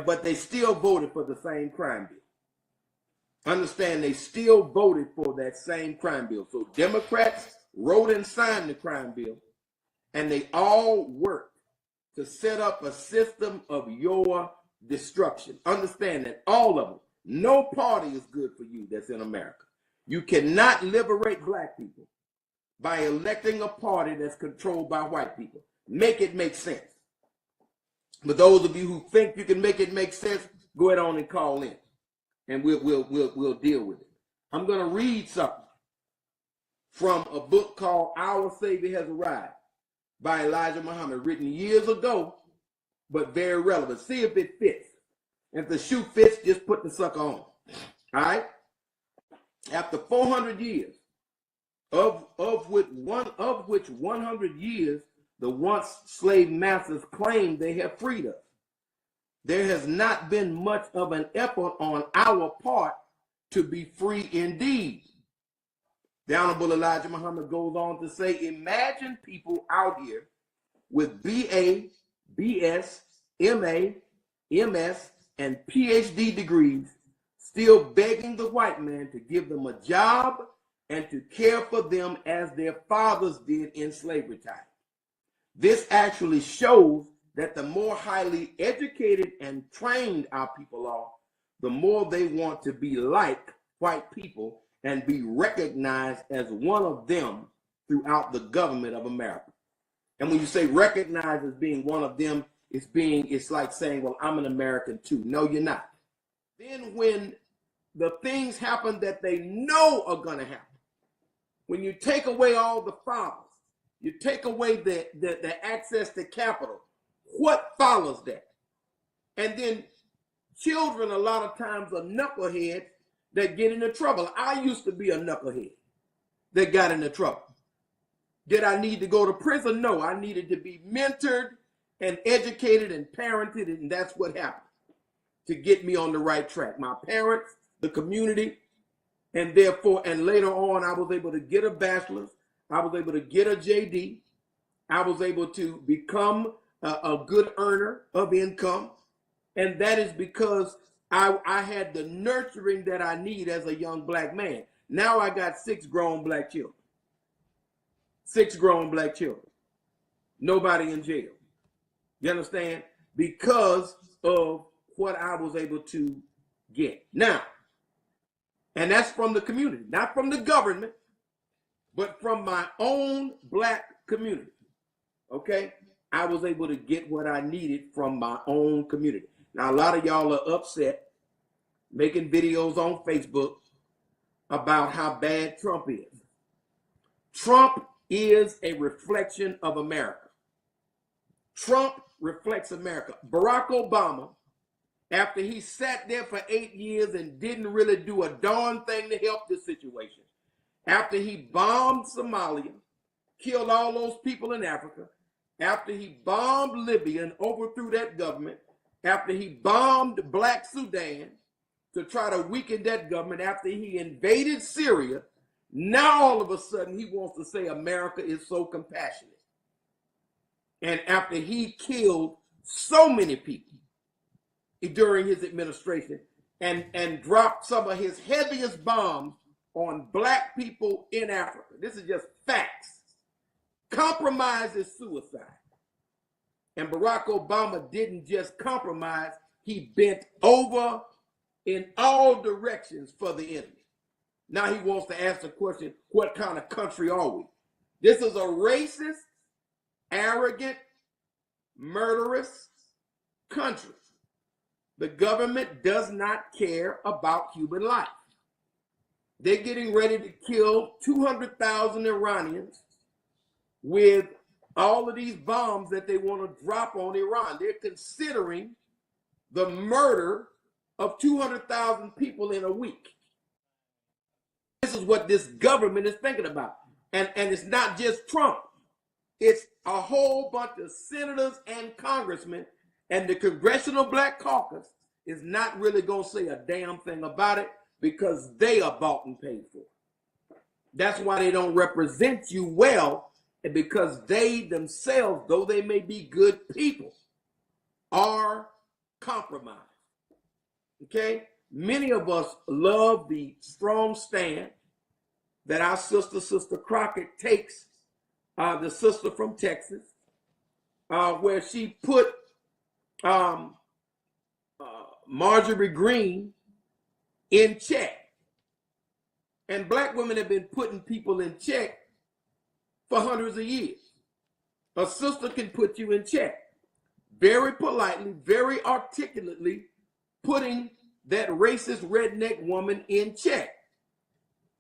but they still voted for the same crime bill. Understand, they still voted for that same crime bill. So Democrats wrote and signed the crime bill, and they all worked to set up a system of your destruction. Understand that all of them, no party is good for you that's in America. You cannot liberate black people by electing a party that's controlled by white people. Make it make sense. But those of you who think you can make it make sense, go ahead on and call in, and we'll deal with it. I'm going to read something from a book called Our Savior Has Arrived by Elijah Muhammad, written years ago, but very relevant. See if it fits. If the shoe fits, just put the sucker on. All right? After 400 years, of which 100 years the once slave masters claim they have freed us, there has not been much of an effort on our part to be free indeed. The Honorable Elijah Muhammad goes on to say, imagine people out here with BA, BS, MA, MS, and PhD degrees still begging the white man to give them a job and to care for them as their fathers did in slavery time. This actually shows that the more highly educated and trained our people are, the more they want to be like white people and be recognized as one of them throughout the government of America. And when you say recognized as being one of them, it's like saying, well, I'm an American too. No, you're not. Then when the things happen that they know are going to happen, when you take away all the fathers, you take away the access to capital, what follows that? And then children a lot of times are knuckleheads that get into trouble. I used to be a knucklehead that got into trouble. Did I need to go to prison? No, I needed to be mentored and educated and parented, and that's what happened to get me on the right track. My parents, the community, and therefore, and later on, I was able to get a bachelor's. I was able to get a JD. I was able to become a good earner of income. And that is because I had the nurturing that I need as a young black man. Now I got 6 grown black children. 6 grown black children. Nobody in jail. You understand? Because of what I was able to get. Now, and that's from the community, not from the government, but from my own black community. Okay? I was able to get what I needed from my own community. Now, a lot of y'all are upset making videos on Facebook about how bad Trump is. Trump is a reflection of America. Trump reflects America. Barack Obama, after he sat there for 8 years and didn't really do a darn thing to help this situation, after he bombed Somalia, killed all those people in Africa, after he bombed Libya and overthrew that government, after he bombed Black Sudan to try to weaken that government, after he invaded Syria, now all of a sudden he wants to say America is so compassionate. And after he killed so many people during his administration and dropped some of his heaviest bombs on black people in Africa. This is just facts. Compromise is suicide. And Barack Obama didn't just compromise, he bent over in all directions for the enemy. Now he wants to ask the question, what kind of country are we? This is a racist, arrogant, murderous country. The government does not care about human life. They're getting ready to kill 200,000 Iranians with all of these bombs that they want to drop on Iran. They're considering the murder of 200,000 people in a week. This is what this government is thinking about. And it's not just Trump. It's a whole bunch of senators and congressmen, and the Congressional Black Caucus is not really going to say a damn thing about it because they are bought and paid for. That's why they don't represent you well, and because they themselves, though they may be good people, are compromise. Okay? Many of us love the strong stand that our Sister Crockett takes, the sister from Texas, where she put Marjorie Greene in check. And black women have been putting people in check for hundreds of years. A sister can put you in check very politely, very articulately, putting that racist redneck woman in check.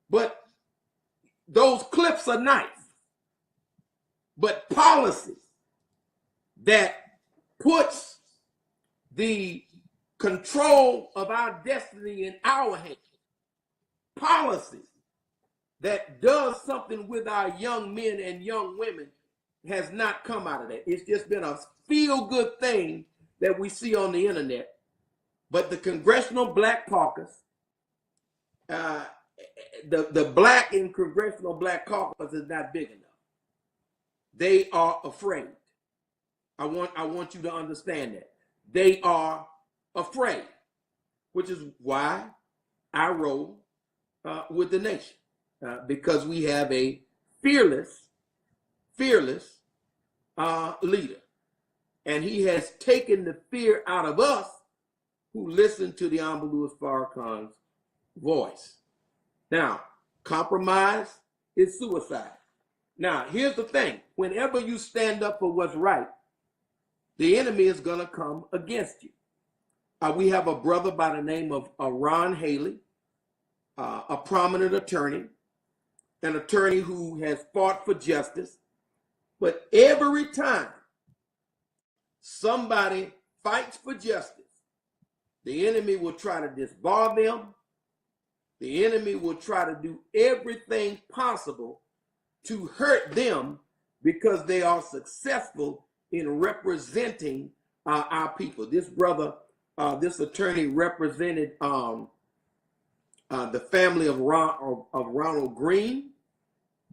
But those clips are nice. But policies that puts the control of our destiny in our hands, policies that does something with our young men and young women, has not come out of that. It's just been a feel-good thing that we see on the internet. But the Congressional Black Caucus, the black in Congressional Black Caucus is not big enough. They are afraid. I want you to understand that. They are afraid, which is why I roll with the nation, because we have a fearless leader. And he has taken the fear out of us who listen to the Honorable Louis Farrakhan's voice. Now, compromise is suicide. Now, here's the thing. Whenever you stand up for what's right, the enemy is going to come against you. We have a brother by the name of Ron Haley, a prominent attorney, an attorney who has fought for justice. But every time somebody fights for justice, the enemy will try to disbar them. The enemy will try to do everything possible to hurt them because they are successful in representing our people. This brother, this attorney represented the family of Ronald Greene,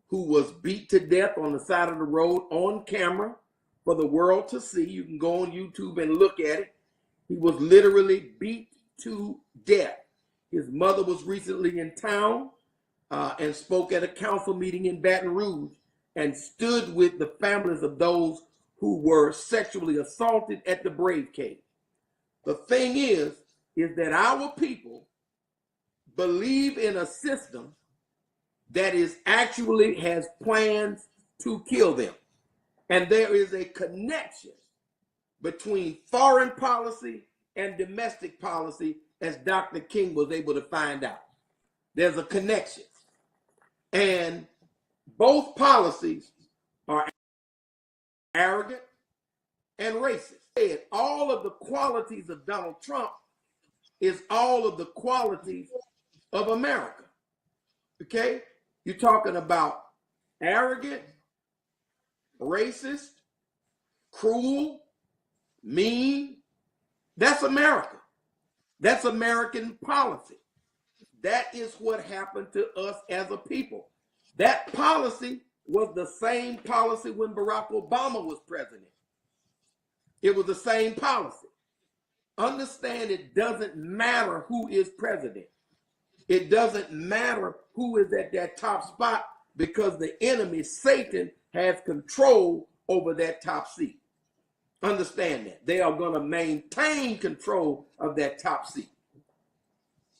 who was beat to death on the side of the road on camera for the world to see. You can go on YouTube and look at it. He was literally beat to death. His mother was recently in town and spoke at a council meeting in Baton Rouge and stood with the families of those who were sexually assaulted at the Brave Cave. The thing is that our people believe in a system that is actually has plans to kill them. And there is a connection between foreign policy and domestic policy, as Dr. King was able to find out. There's a connection. And both policies are arrogant and racist. All of the qualities of Donald Trump is all of the qualities of America. Okay? You're talking about arrogant, racist, cruel, mean. That's America. That's American policy. That is what happened to us as a people. That policy was the same policy when Barack Obama was president. It was the same policy. Understand, it doesn't matter who is president. It doesn't matter who is at that top spot, because the enemy, Satan, has control over that top seat. Understand that. They are going to maintain control of that top seat.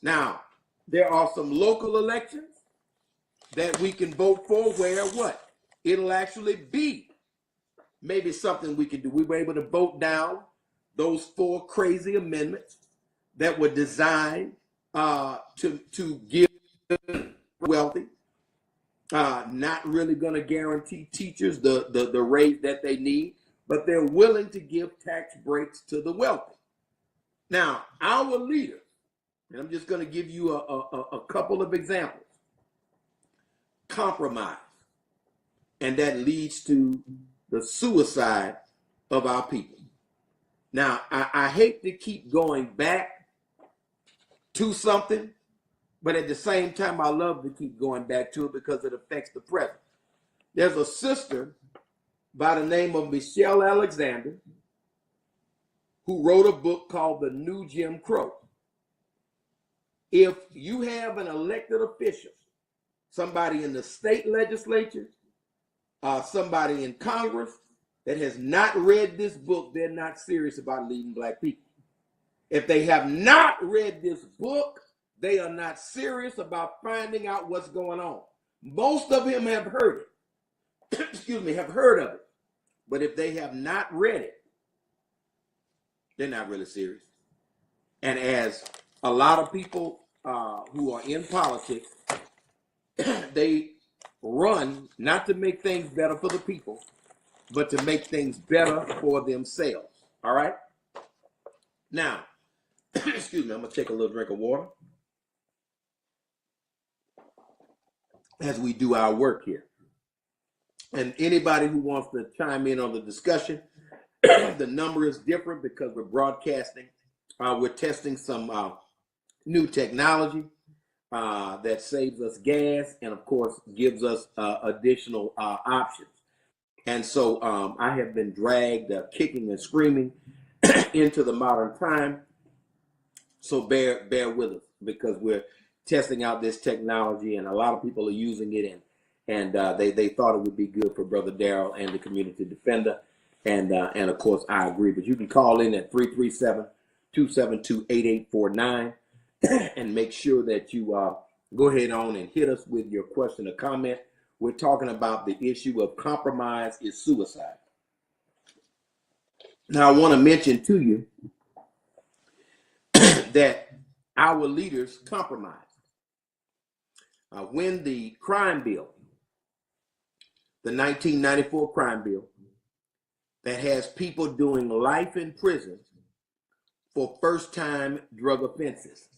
Now, there are some local elections that we can vote for where what? It'll actually be maybe something we can do. We were able to vote down those 4 crazy amendments that were designed to give wealthy, not really going to guarantee teachers the raise that they need, but they're willing to give tax breaks to the wealthy. Now, our leaders, and I'm just going to give you a couple of examples, compromise, and that leads to the suicide of our people. Now, I hate to keep going back to something, but at the same time, I love to keep going back to it because it affects the present. There's a sister by the name of Michelle Alexander who wrote a book called The New Jim Crow. If you have an elected official, somebody in the state legislature, somebody in Congress that has not read this book, they're not serious about leading black people. If they have not read this book, they are not serious about finding out what's going on. Most of them have heard it. Excuse me, have heard of it. But if they have not read it, they're not really serious. And as a lot of people who are in politics, they run not to make things better for the people, but to make things better for themselves. All right? Now, excuse me, I'm going to take a little drink of water as we do our work here. And anybody who wants to chime in on the discussion, the number is different because we're broadcasting. We're testing some new technology that saves us gas and, of course, gives us additional options. And so I have been dragged kicking and screaming into the modern time. So bear with us because we're testing out this technology, and a lot of people are using it, and they thought it would be good for Brother Darrell and the community defender. And of course, I agree. But you can call in at 337-272-8849 and make sure that you go ahead on and hit us with your question or comment. We're talking about the issue of compromise is suicide. Now, I want to mention to you that our leaders compromised. When the crime bill, the 1994 crime bill, that has people doing life in prison for first-time drug offenses,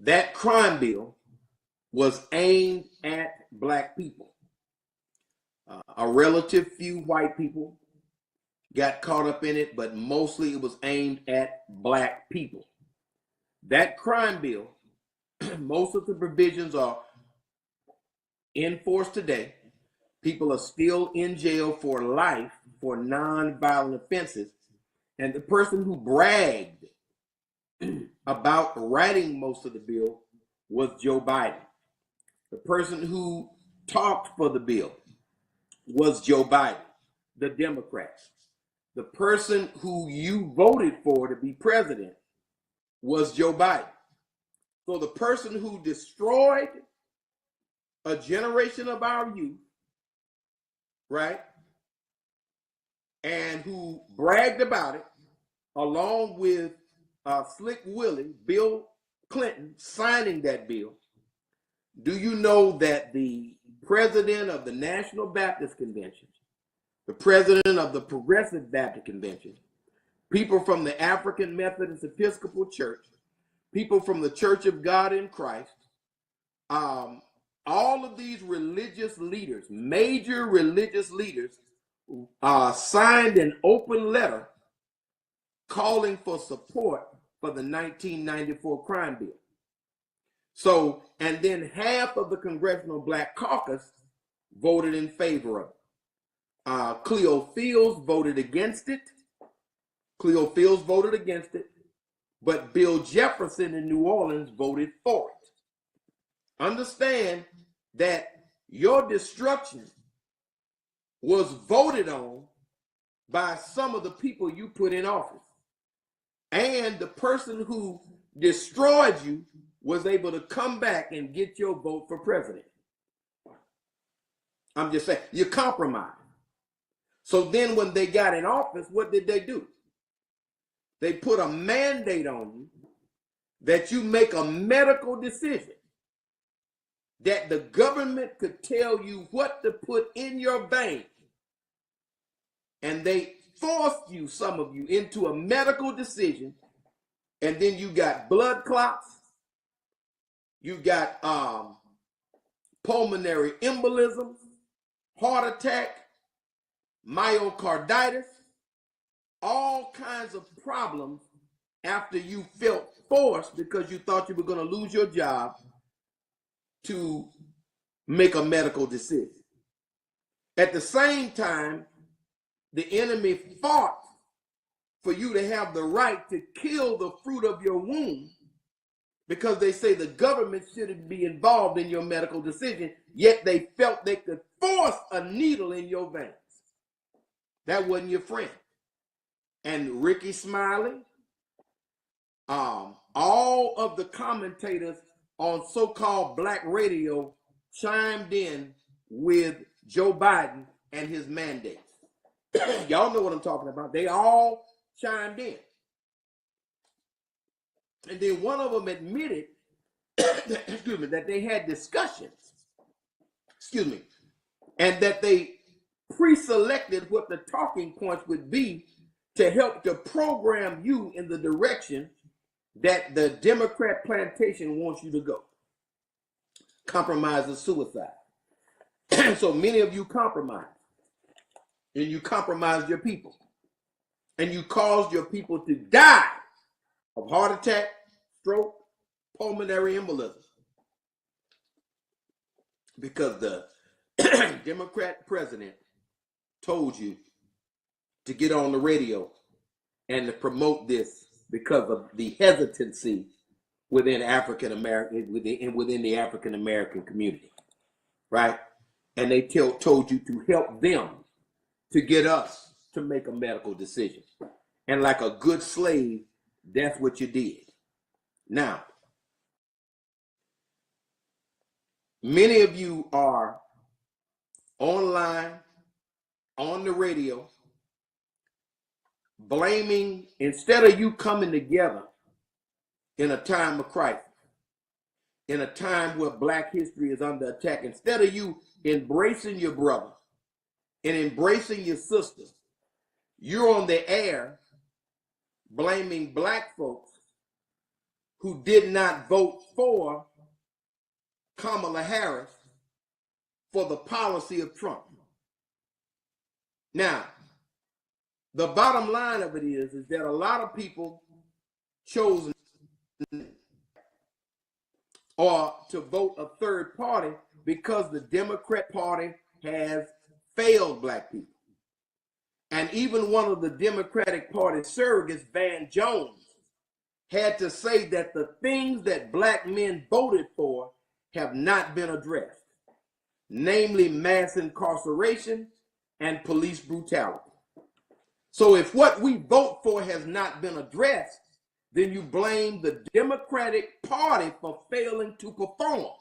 that crime bill was aimed at black people. A relative few white people got caught up in it, but mostly it was aimed at black people. That crime bill, most of the provisions are in force today. People are still in jail for life for non-violent offenses. And the person who bragged about writing most of the bill was Joe Biden. The person who talked for the bill was Joe Biden, the Democrats. The person who you voted for to be president was Joe Biden. So the person who destroyed a generation of our youth, right, and who bragged about it, along with Slick Willie, Bill Clinton, signing that bill. Do you know that the president of the National Baptist Convention, the president of the Progressive Baptist Convention, people from the African Methodist Episcopal Church, people from the Church of God in Christ, all of these religious leaders, major religious leaders, signed an open letter calling for support for the 1994 crime bill. So, and then half of the Congressional Black Caucus voted in favor of it. Cleo Fields voted against it. But Bill Jefferson in New Orleans voted for it. Understand that your destruction was voted on by some of the people you put in office. And the person who destroyed you was able to come back and get your vote for president. I'm just saying, you compromised. So then when they got in office, what did they do? They put a mandate on you that you make a medical decision, that the government could tell you what to put in your vein. And they forced you, some of you, into a medical decision. And then you got blood clots. You got pulmonary embolism, heart attack, myocarditis, all kinds of problems after you felt forced because you thought you were going to lose your job to make a medical decision. At the same time, the enemy fought for you to have the right to kill the fruit of your womb, because they say the government shouldn't be involved in your medical decision, yet they felt they could force a needle in your veins. That wasn't your friend. And Ricky Smiley, all of the commentators on so-called black radio chimed in with Joe Biden and his mandates. Y'all know what I'm talking about. They all chimed in. And then one of them admitted that they had discussions, and that they pre-selected what the talking points would be to help to program you in the direction that the Democrat plantation wants you to go. Compromise is suicide. So many of you compromised, and you compromised your people, and you caused your people to die of heart attack, stroke, pulmonary embolism, because the Democrat president told you to get on the radio and to promote this because of the hesitancy within African American, within the African American community, right? And they told you to help them to get us to make a medical decision. And like a good slave, that's what you did. Now, many of you are online, on the radio, blaming, instead of you coming together in a time of crisis, in a time where black history is under attack, instead of you embracing your brother and embracing your sister, you're on the air blaming black folks who did not vote for Kamala Harris for the policy of Trump. Now, the bottom line of it is that a lot of people chose or to vote a third party because the Democrat Party has failed black people. And even one of the Democratic Party surrogates, Van Jones, had to say that the things that black men voted for have not been addressed, namely mass incarceration and police brutality. So if what we vote for has not been addressed, then you blame the Democratic Party for failing to perform.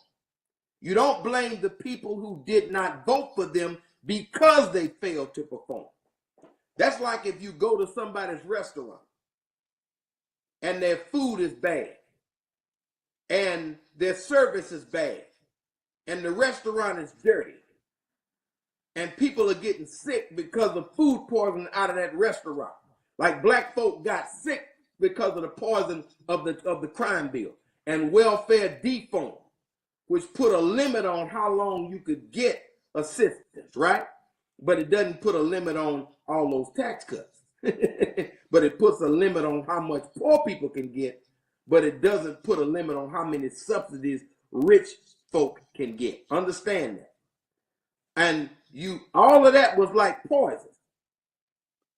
You don't blame the people who did not vote for them because they failed to perform. That's like if you go to somebody's restaurant and their food is bad and their service is bad and the restaurant is dirty and people are getting sick because of food poisoning out of that restaurant. Like black folk got sick because of the poison of the crime bill and welfare deformed, which put a limit on how long you could get assistance, right? But it doesn't put a limit on all those tax cuts. But it puts a limit on how much poor people can get, but it doesn't put a limit on how many subsidies rich folk can get. Understand that. And all of that was like poison.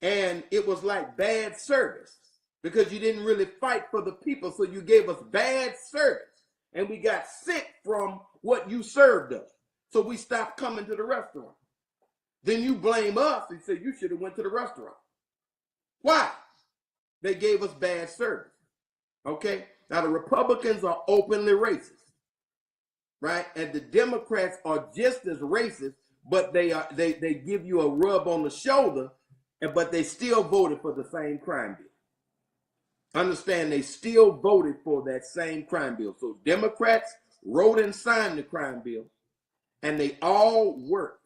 And it was like bad service because you didn't really fight for the people. So you gave us bad service and we got sick from what you served us. So we stopped coming to the restaurant. Then you blame us and say you should have went to the restaurant. Why? They gave us bad service. Okay? Now the Republicans are openly racist, right? And the Democrats are just as racist, but they give you a rub on the shoulder, but they still voted for the same crime bill. Understand, they still voted for that same crime bill. So Democrats wrote and signed the crime bill, and they all worked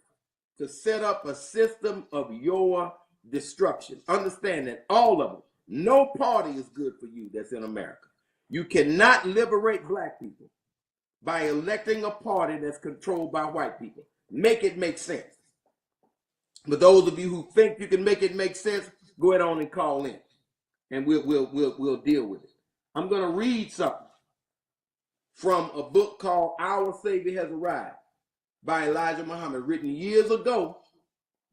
to set up a system of your destruction. Understand that all of them, no party is good for you that's in America. You cannot liberate black people by electing a party that's controlled by white people. Make it make sense. But those of you who think you can make it make sense, go ahead on and call in, and we'll deal with it. I'm going to read something from a book called Our Savior Has Arrived by Elijah Muhammad, written years ago,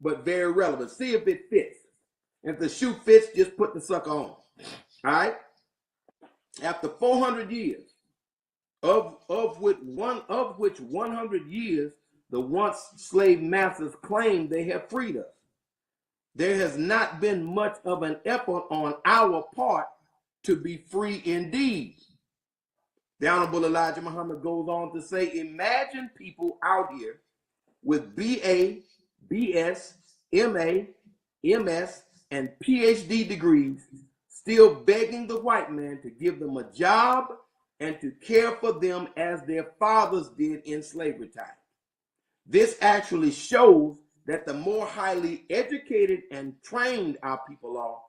but very relevant. See if it fits. If the shoe fits, just put the sucker on. All right? After 400 years, of which 100 years the once slave masters claim they have freed us, there has not been much of an effort on our part to be free indeed. The Honorable Elijah Muhammad goes on to say, imagine people out here with BA, BS, MA, MS, and PhD degrees still begging the white man to give them a job and to care for them as their fathers did in slavery time. This actually shows that the more highly educated and trained our people are,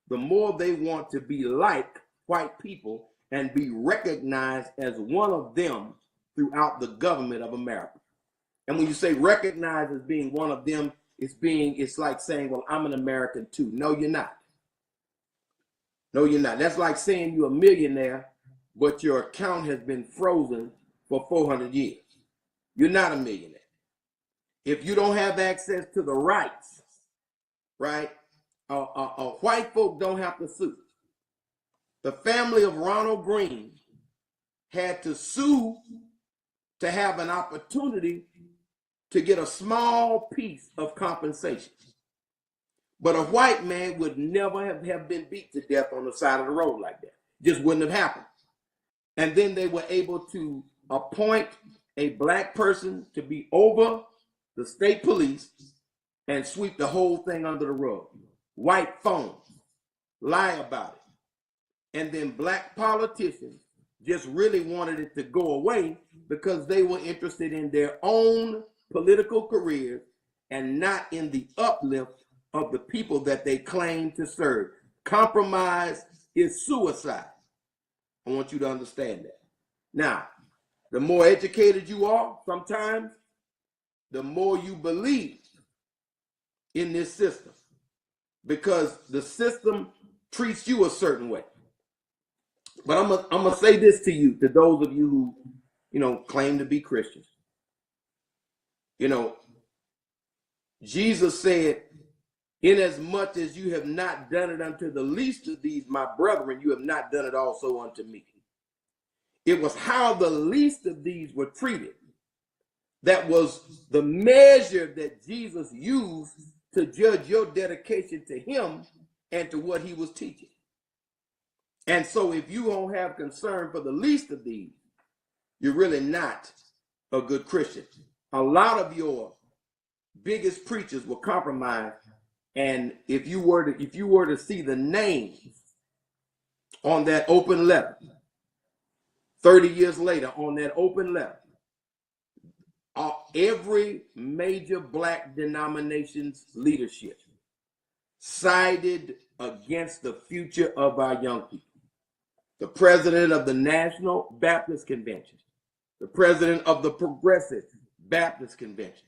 the more they want to be like white people and be recognized as one of them throughout the government of America. And when you say recognized as being one of them, it's like saying, well, I'm an American too. No, you're not. No, you're not. That's like saying you're a millionaire, but your account has been frozen for 400 years. You're not a millionaire. If you don't have access to the rights, right? White folk don't have to sue. The family of Ronald Green had to sue to have an opportunity to get a small piece of compensation. But a white man would never have been beat to death on the side of the road like that. Just wouldn't have happened. And then they were able to appoint a black person to be over the state police and sweep the whole thing under the rug. White phones, lie about it. And then black politicians just really wanted it to go away because they were interested in their own political careers and not in the uplift of the people that they claim to serve. Compromise is suicide. I want you to understand that. Now, the more educated you are, sometimes, the more you believe in this system, because the system treats you a certain way. But I'm gonna say this to you, to those of you who, claim to be Christians. Jesus said, inasmuch as you have not done it unto the least of these, my brethren, you have not done it also unto me. It was how the least of these were treated that was the measure that Jesus used to judge your dedication to him and to what he was teaching. And so if you don't have concern for the least of these, you're really not a good Christian. A lot of your biggest preachers were compromised. And if you were to see the names on that open letter, 30 years later on that open letter, every major black denomination's leadership sided against the future of our young people. The president of the National Baptist Convention, the president of the Progressive Baptist Convention,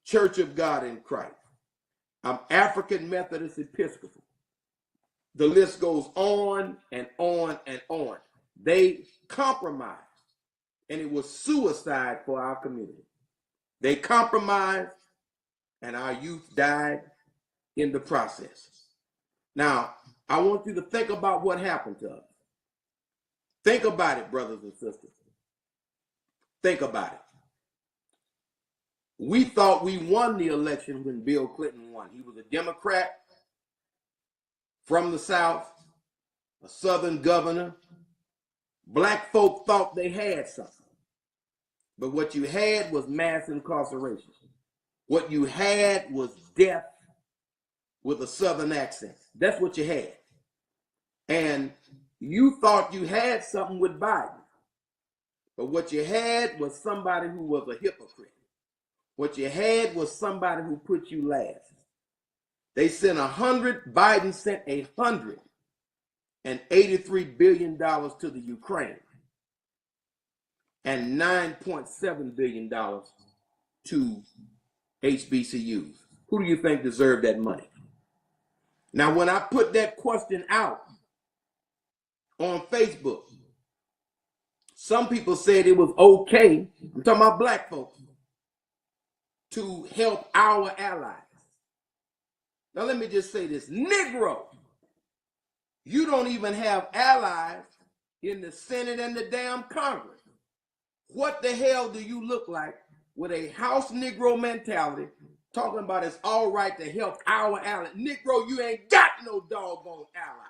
Church of God in Christ, African Methodist Episcopal. The list goes on and on and on. They compromised, and it was suicide for our community. They compromised, and our youth died in the process. Now, I want you to think about what happened to us. Think about it, brothers and sisters. Think about it. We thought we won the election when Bill Clinton won. He was a Democrat from the South, a Southern governor. Black folk thought they had something. But what you had was mass incarceration. What you had was death with a Southern accent. That's what you had. And you thought you had something with Biden. But what you had was somebody who was a hypocrite. What you had was somebody who put you last. They sent 100, Biden sent $183 billion to the Ukraine and $9.7 billion to HBCUs. Who do you think deserved that money? Now, when I put that question out on Facebook, some people said it was okay, I'm talking about black folks, to help our allies. Now let me just say this, Negro, you don't even have allies in the Senate and the damn Congress. What the hell do you look like with a house Negro mentality talking about it's all right to help our allies? Negro, you ain't got no doggone allies.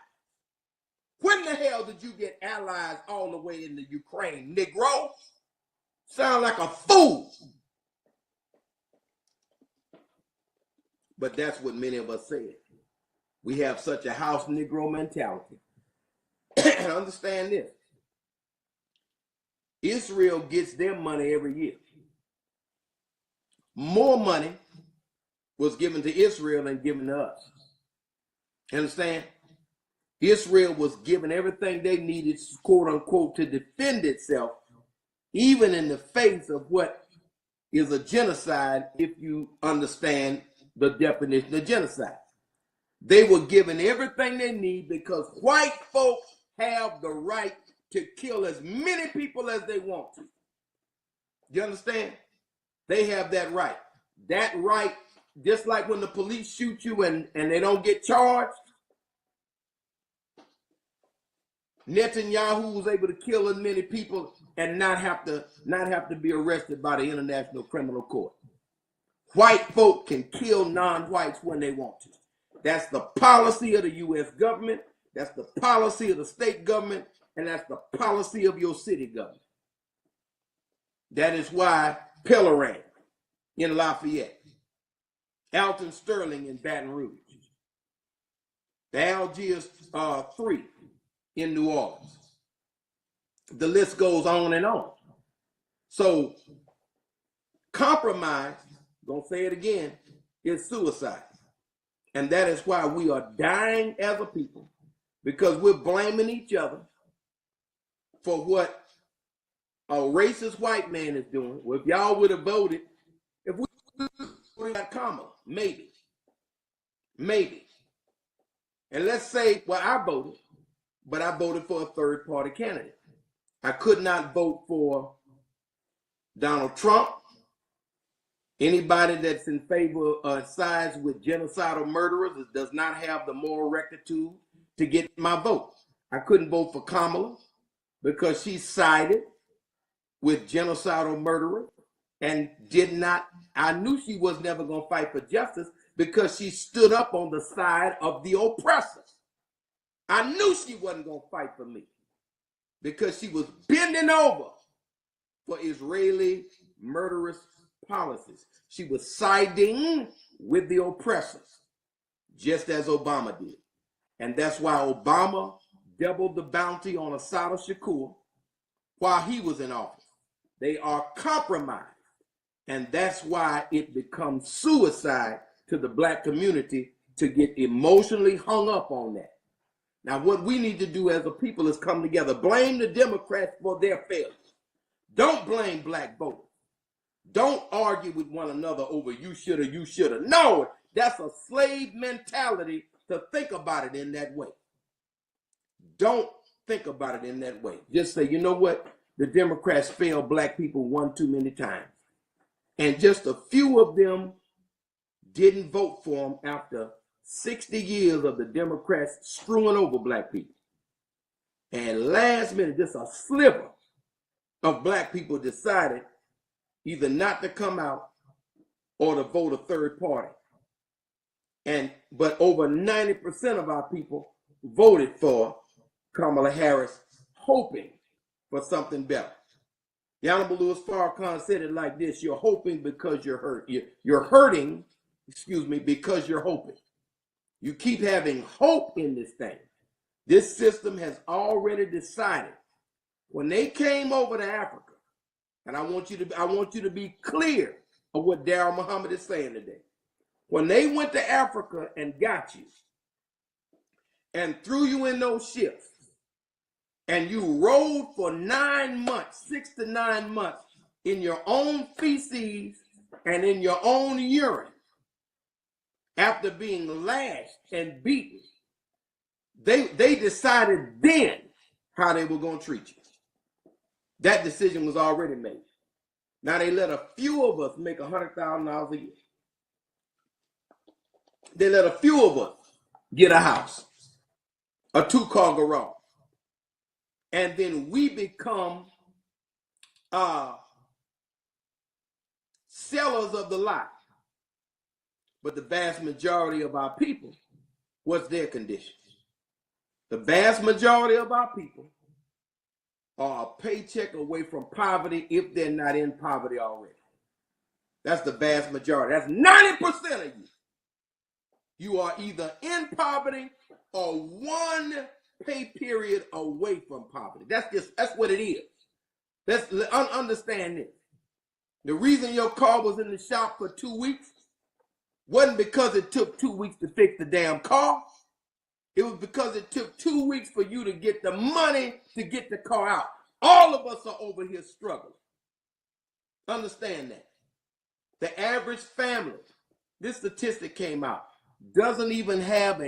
When the hell did you get allies all the way into Ukraine, Negro? Sound like a fool. But that's what many of us said. We have such a house Negro mentality. And understand this. Israel gets their money every year. More money was given to Israel than given to us. You understand? Israel was given everything they needed, quote unquote, to defend itself, even in the face of what is a genocide, if you understand the definition of genocide. They were given everything they need because white folks have the right to kill as many people as they want to. You understand? They have that right. That right, just like when the police shoot you and they don't get charged, Netanyahu was able to kill as many people and not have to be arrested by the International Criminal Court. White folk can kill non-whites when they want to. That's the policy of the U.S. government. That's the policy of the state government. And that's the policy of your city government. That is why Pellerin in Lafayette, Alton Sterling in Baton Rouge, the Algiers 3 in New Orleans. The list goes on and on. So compromise, gonna say it again, is suicide. And that is why we are dying as a people, because we're blaming each other for what a racist white man is doing. Well, if y'all would have voted, if we would have got Kamala, maybe. And let's say, well, I voted, but I voted for a third party candidate. I could not vote for Donald Trump. Anybody that's in favor sides with genocidal murderers does not have the moral rectitude to get my vote. I couldn't vote for Kamala because she sided with genocidal murderers and did not. I knew she was never going to fight for justice because she stood up on the side of the oppressors. I knew she wasn't going to fight for me because she was bending over for Israeli murderous policies. She was siding with the oppressors, just as Obama did. And that's why Obama doubled the bounty on Assata Shakur while he was in office. They are compromised. And that's why it becomes suicide to the black community to get emotionally hung up on that. Now, what we need to do as a people is come together. Blame the Democrats for their failures. Don't blame black voters. Don't argue with one another over you shoulda, you shoulda. No, that's a slave mentality to think about it in that way. Don't think about it in that way. Just say, you know what? The Democrats failed black people one too many times. And just a few of them didn't vote for them after 60 years of the Democrats screwing over black people. And last minute, just a sliver of black people decided either not to come out or to vote a third party. But over 90% of our people voted for Kamala Harris, hoping for something better. The Honorable Louis Farrakhan said it like this: you're hoping because you're hurt. You're hurting, because you're hoping. You keep having hope in this thing. This system has already decided. When they came over to Africa, and I want you to be clear of what Darrell Muhammad is saying today. When they went to Africa and got you and threw you in those ships, and you rode for 9 months, 6 to 9 months, in your own feces and in your own urine, after being lashed and beaten, they decided then how they were going to treat you. That decision was already made. Now they let a few of us make $100,000 a year. They let a few of us get a house, a 2-car garage. And then we become sellers of the lot. But the vast majority of our people, what's their condition? The vast majority of our people are a paycheck away from poverty if they're not in poverty already. That's the vast majority. That's 90% of you. You are either in poverty or one pay period away from poverty. That's what it is. Let's understand this. The reason your car was in the shop for 2 weeks wasn't because it took 2 weeks to fix the damn car. It was because it took 2 weeks for you to get the money to get the car out. All of us are over here struggling. Understand that. The average family, this statistic came out, doesn't even have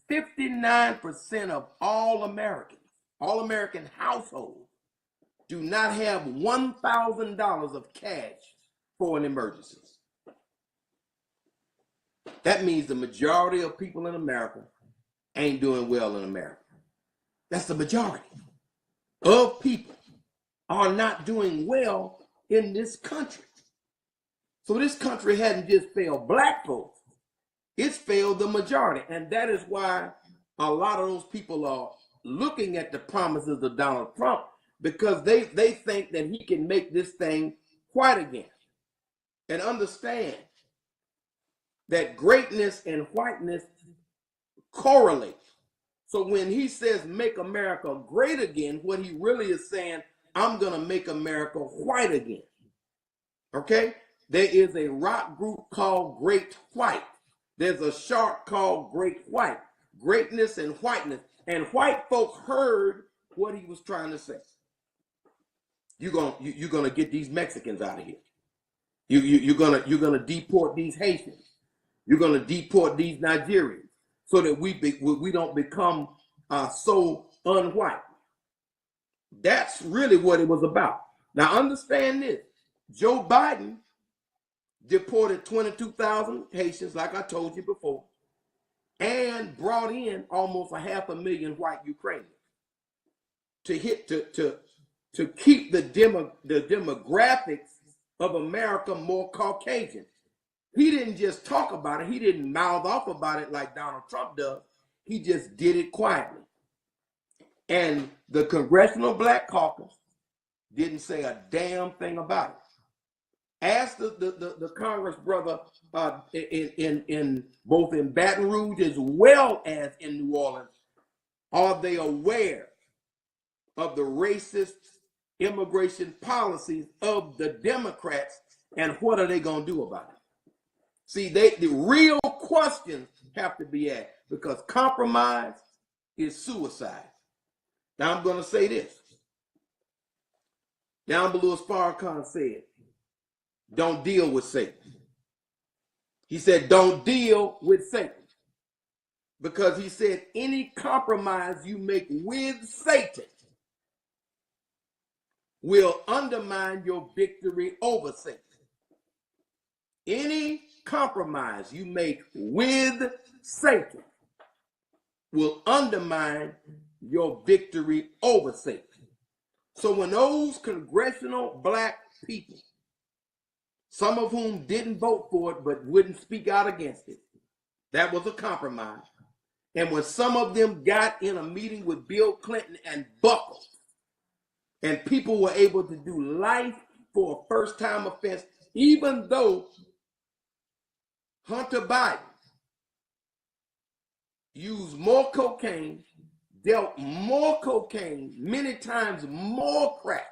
59% of all American households do not have $1,000 of cash for an emergency. That means the majority of people in America ain't doing well in America. That's the majority of people are not doing well in this country. So this country hadn't just failed black folks, it's failed the majority. And that is why a lot of those people are looking at the promises of Donald Trump, because they think that he can make this thing white again. And understand that greatness and whiteness correlate. So when he says make America great again, what he really is saying, I'm going to make America white again. Okay? There is a rock group called Great White. There's a shark called Great White. Greatness and whiteness. And white folks heard what he was trying to say. You're gonna get these Mexicans out of here. You're gonna deport these Haitians. You're gonna deport these Nigerians, so that we don't become so unwhite. That's really what it was about. Now understand this: Joe Biden deported 22,000 Haitians, like I told you before, and brought in almost 500,000 white Ukrainians to keep the demographics of America more Caucasian. He didn't just talk about it. He didn't mouth off about it like Donald Trump does. He just did it quietly. And the Congressional Black Caucus didn't say a damn thing about it. Ask the Congress brother in both in Baton Rouge as well as in New Orleans, are they aware of the racist immigration policies of the Democrats, and what are they going to do about it? See, the real questions have to be asked, because compromise is suicide. Now I'm going to say this. Down below, as Farrakhan said, don't deal with Satan. He said, don't deal with Satan. Because he said, any compromise you make with Satan will undermine your victory over Satan. Any compromise you make with Satan will undermine your victory over Satan. So when those congressional black people, some of whom didn't vote for it but wouldn't speak out against it, that was a compromise. And when some of them got in a meeting with Bill Clinton and buckled, and people were able to do life for a first-time offense, even though Hunter Biden used more cocaine, dealt more cocaine, many times more crack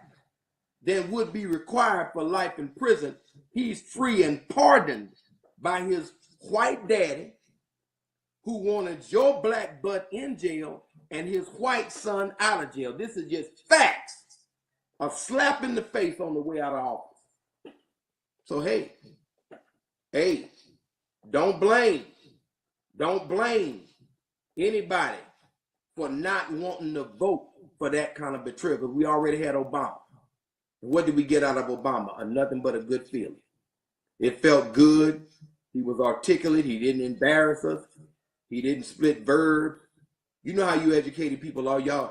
than would be required for life in prison, he's free and pardoned by his white daddy, who wanted your black butt in jail and his white son out of jail. This is just facts. A slap in the face on the way out of office. So hey, don't blame anybody for not wanting to vote for that kind of betrayal, because we already had Obama. What did we get out of Obama? Nothing but a good feeling. It felt good He was articulate. He didn't embarrass us. He didn't split verbs. You know how you educated people are, y'all.